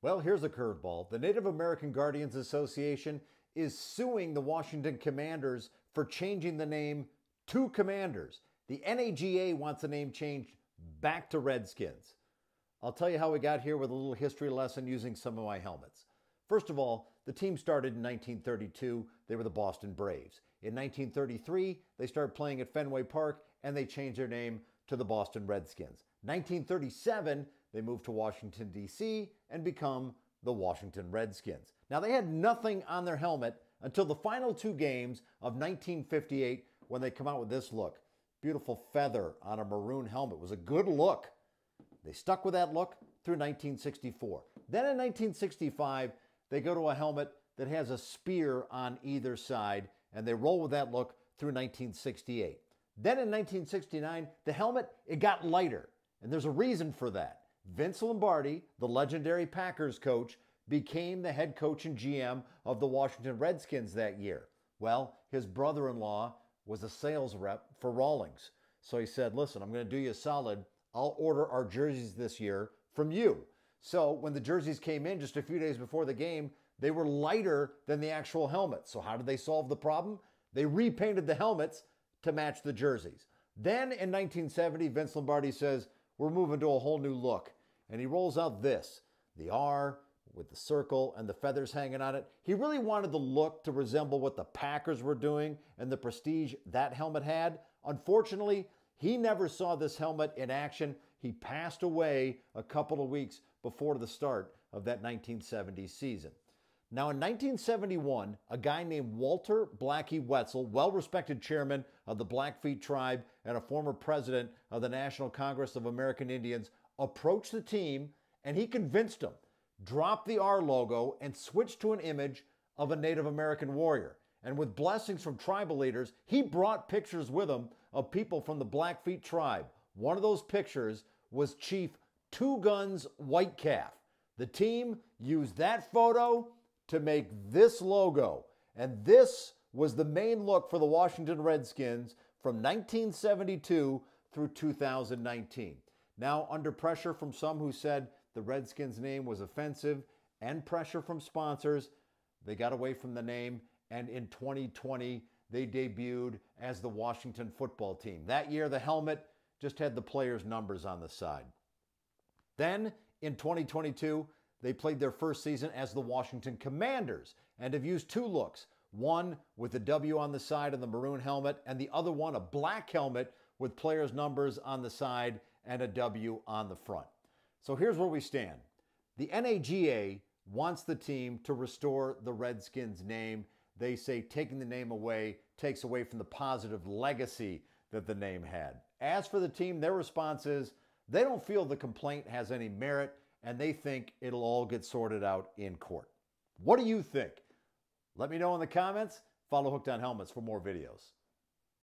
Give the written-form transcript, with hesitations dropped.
Well, here's a curveball. The Native American Guardians Association is suing the Washington Commanders for changing the name to Commanders. The NAGA wants the name changed back to Redskins. I'll tell you how we got here with a little history lesson using some of my helmets. First of all, the team started in 1932. They were the Boston Braves. In 1933, they started playing at Fenway Park and they changed their name to the Boston Redskins. 1937, they moved to Washington, D.C. and become the Washington Redskins. Now, they had nothing on their helmet until the final two games of 1958 when they come out with this look. Beautiful feather on a maroon helmet. It was a good look. They stuck with that look through 1964. Then in 1965, they go to a helmet that has a spear on either side, and they roll with that look through 1968. Then in 1969, the helmet, it got lighter, and there's a reason for that. Vince Lombardi, the legendary Packers coach, became the head coach and GM of the Washington Redskins that year. Well, his brother-in-law was a sales rep for Rawlings. So he said, listen, I'm going to do you a solid. I'll order our jerseys this year from you. So when the jerseys came in just a few days before the game, they were lighter than the actual helmet. So how did they solve the problem? They repainted the helmets to match the jerseys. Then in 1970, Vince Lombardi says, we're moving to a whole new look. And he rolls out this, the R with the circle and the feathers hanging on it. He really wanted the look to resemble what the Packers were doing and the prestige that helmet had. Unfortunately, he never saw this helmet in action. He passed away a couple of weeks before the start of that 1970 season. Now in 1971, a guy named Walter Blackie Wetzel, well-respected chairman of the Blackfeet tribe and a former president of the National Congress of American Indians, approached the team and he convinced them, drop the R logo and switch to an image of a Native American warrior. And with blessings from tribal leaders, he brought pictures with him of people from the Blackfeet tribe. One of those pictures was Chief Two Guns Whitecalf. The team used that photo to make this logo. And this was the main look for the Washington Redskins from 1972 through 2019. Now, under pressure from some who said the Redskins name was offensive and pressure from sponsors, they got away from the name, and in 2020, they debuted as the Washington football team. That year, the helmet just had the players' numbers on the side. Then, in 2022, they played their first season as the Washington Commanders and have used two looks, one with the W on the side of the maroon helmet and the other one a black helmet with players' numbers on the side and a W on the front. So here's where we stand. The NAGA wants the team to restore the Redskins name. They say taking the name away takes away from the positive legacy that the name had. As for the team, their response is they don't feel the complaint has any merit and they think it'll all get sorted out in court. What do you think? Let me know in the comments. Follow Hooked on Helmets for more videos.